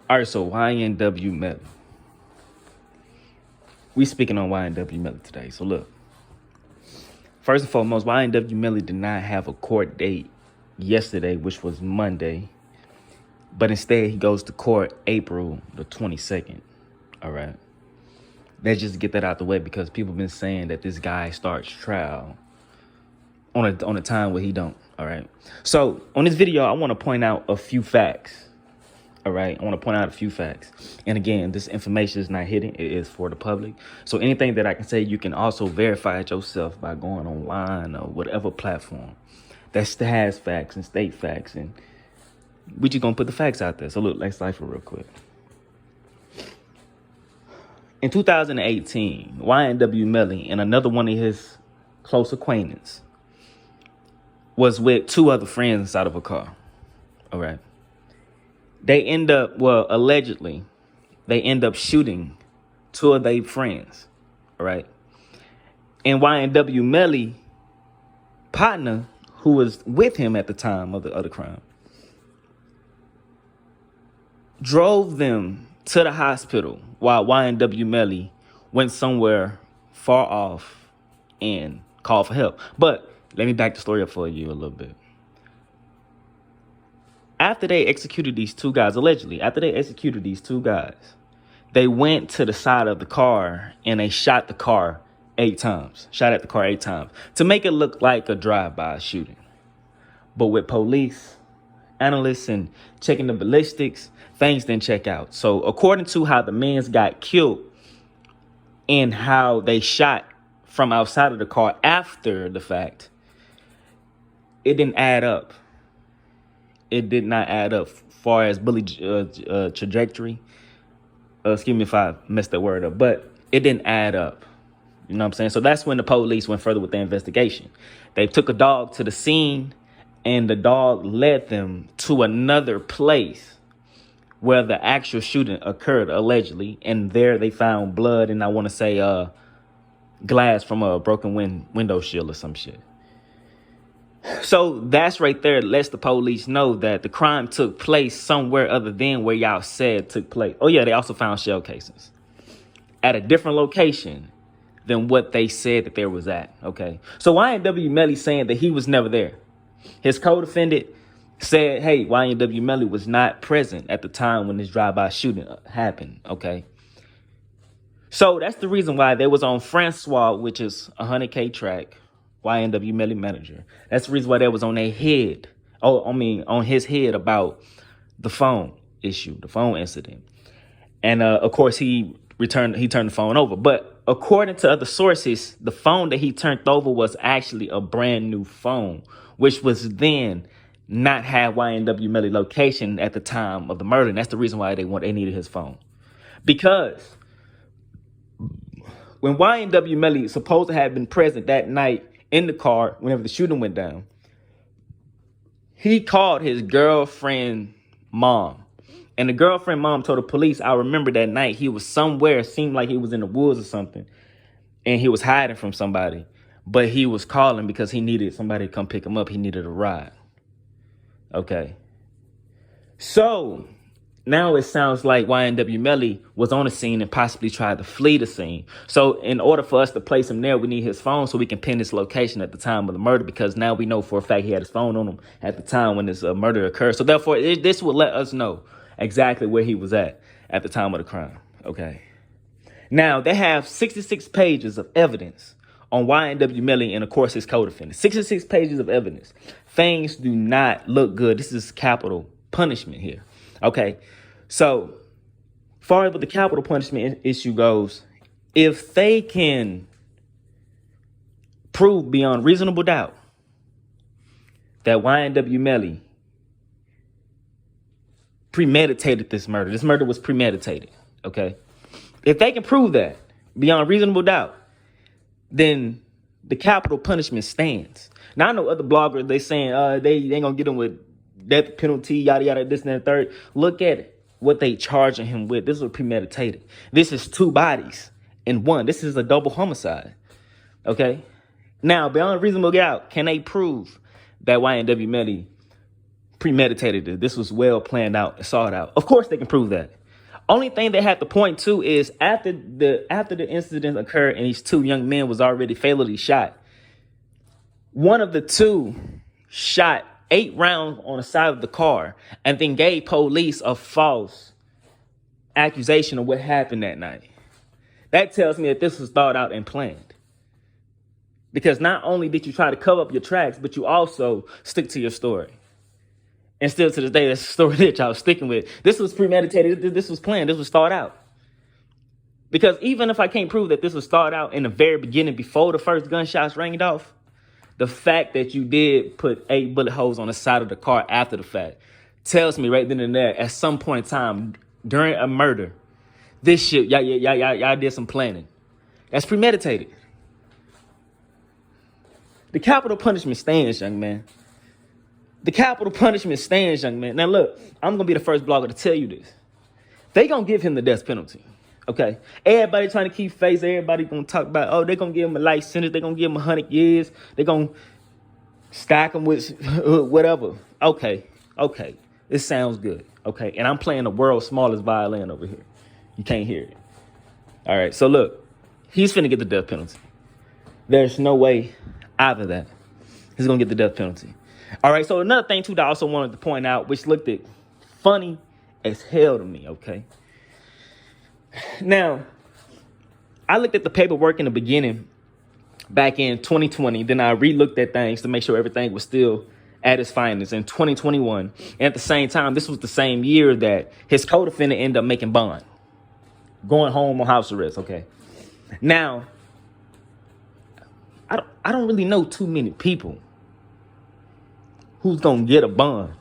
All right, so YNW Melly. We speaking on YNW Melly today. So look, first and foremost, YNW Melly did not have a court date yesterday, which was Monday, but instead he goes to court April the 22nd. All right. Let's just get that out the way because people have been saying that this guy starts trial on a time where he don't. All right. So on this video, I want to point out a few facts. All right. I want to point out a few facts. And again, this information is not hidden. It is for the public. So anything that I can say, you can also verify it yourself by going online or whatever platform that has facts and state facts. And we just going to put the facts out there. So look, let's cipher real quick. In 2018, YNW Melly and another one of his close acquaintances was with two other friends inside of a car. All right. They end up, allegedly, they end up shooting two of their friends. All right. And YNW Melly partner, who was with him at the time of the other crime, drove them to the hospital while YNW Melly went somewhere far off and called for help. But let me back the story up for you a little bit. After they executed these two guys, allegedly, they went to the side of the car and they shot the car 8 times. Shot at the car 8 times to make it look like a drive-by shooting. But with police, analysts, and checking the ballistics, things didn't check out. So according to how the men got killed and how they shot from outside of the car after the fact, it didn't add up. It did not add up far as bully trajectory. Excuse me if I messed that word up, but it didn't add up. You know what I'm saying? So that's when the police went further with their investigation. They took a dog to the scene and the dog led them to another place where the actual shooting occurred, allegedly. And there they found blood and I want to say glass from a broken window shield or some shit. So that's right there lets the police know that the crime took place somewhere other than where y'all said took place. Oh, yeah, they also found shell casings at a different location than what they said that there was at. OK, so YNW Melly saying that he was never there. His co-defendant said, hey, YNW Melly was not present at the time when this drive-by shooting happened. OK, so that's the reason why they was on Francois, which is a 100K track. YNW Melly manager. That's the reason why that was on their head. On his head about the phone issue, the phone incident. And of course, he turned the phone over. But according to other sources, the phone that he turned over was actually a brand new phone, which was then not have YNW Melly location at the time of the murder. And that's the reason why they needed his phone. Because when YNW Melly supposed to have been present that night in the car, whenever the shooting went down, he called his girlfriend mom. And the girlfriend mom told the police, I remember that night he was somewhere, seemed like he was in the woods or something, and he was hiding from somebody. But he was calling because he needed somebody to come pick him up. He needed a ride. Okay. So now it sounds like YNW Melly was on the scene and possibly tried to flee the scene. So in order for us to place him there, we need his phone so we can pin his location at the time of the murder, because now we know for a fact he had his phone on him at the time when this murder occurred. So therefore, this will let us know exactly where he was at the time of the crime. Okay. Now, they have 66 pages of evidence on YNW Melly and, of course, his co-defendant. 66 pages of evidence. Things do not look good. This is capital punishment here. Okay, so far as with the capital punishment issue goes, if they can prove beyond reasonable doubt that YNW Melly premeditated this murder was premeditated, okay? If they can prove that beyond reasonable doubt, then the capital punishment stands. Now, I know other bloggers, they saying they ain't gonna get them with death penalty, yada, yada, this and that, third. Look at it. What they charging him with. This was premeditated. This is 2 bodies in one. This is a double homicide. Okay. Now, beyond reasonable doubt, can they prove that YNW Melly premeditated. This was well planned out and sought out. Of course, they can prove that. Only thing they have to point to is after the incident occurred and these two young men was already fatally shot, one of the two shot 8 rounds on the side of the car and then gave police a false accusation of what happened that night. That tells me that this was thought out and planned. Because not only did you try to cover up your tracks, but you also stick to your story. And still to this day, that's the story that y'all sticking with. This was premeditated. This was planned. This was thought out. Because even if I can't prove that this was thought out in the very beginning before the first gunshots rang off, the fact that you did put 8 bullet holes on the side of the car after the fact tells me right then and there, at some point in time during a murder, this shit, y'all did some planning. That's premeditated. The capital punishment stands, young man. The capital punishment stands, young man. Now, look, I'm going to be the first blogger to tell you this. They going to give him the death penalty, okay? Everybody trying to keep face. Everybody going to talk about, oh, they going to give him a life sentence. They going to give him 100 years. They going to stack him with whatever. Okay. It sounds good, okay? And I'm playing the world's smallest violin over here. You can't hear it. All right, so look, he's finna get the death penalty. There's no way out of that. He's gonna get the death penalty. All right, so another thing too that I also wanted to point out, which looked at funny as hell to me, okay? Now, I looked at the paperwork in the beginning back in 2020. Then I re-looked at things to make sure everything was still at its finest in 2021. And at the same time, this was the same year that his co-defendant ended up making bond, going home on house arrest, okay? Now, I don't really know too many people who's gonna get a bond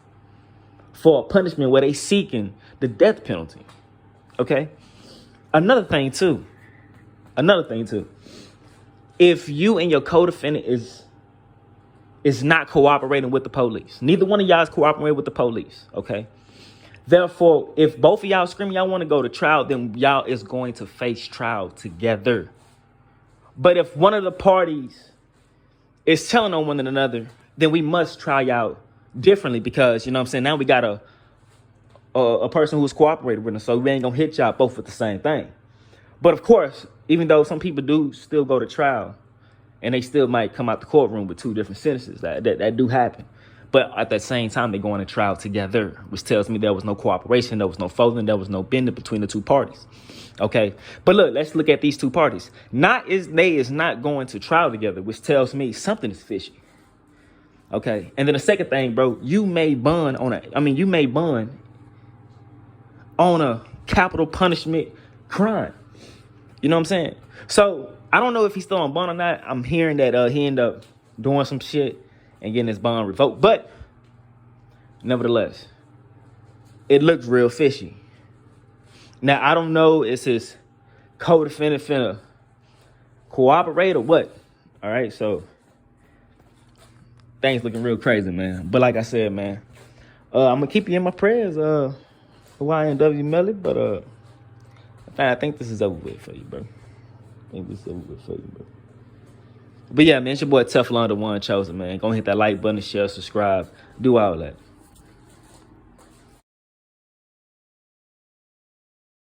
for a punishment where they seeking the death penalty, okay? Another thing too, if you and your co-defendant is not cooperating with the police, neither one of y'all is cooperating with the police, okay? Therefore, if both of y'all screaming y'all want to go to trial, then y'all is going to face trial together. But if one of the parties is telling on one another, then we must try y'all differently because, you know what I'm saying, now we got a person who's cooperating with us, so we ain't going to hit y'all both with the same thing. But of course, even though some people do still go to trial and they still might come out the courtroom with 2 different sentences, that do happen. But at the same time, they're going to trial together, which tells me there was no cooperation, there was no folding, there was no bending between the 2 parties. Okay, but look, let's look at these 2 parties. They is not going to trial together, which tells me something is fishy. Okay, and then the second thing, bro, you may bond on a capital punishment crime. You know what I'm saying? So I don't know if he's still on bond or not. I'm hearing that he ended up doing some shit and getting his bond revoked. But nevertheless, it looks real fishy. Now, I don't know, is his co-defendant finna cooperate or what? All right, so things looking real crazy, man. But like I said, man, I'm going to keep you in my prayers for YNW Melly, but I think this is over with for you, bro. But yeah, man, it's your boy Teflon, the YNW Chosen, man. Go hit that like button, share, subscribe, do all that.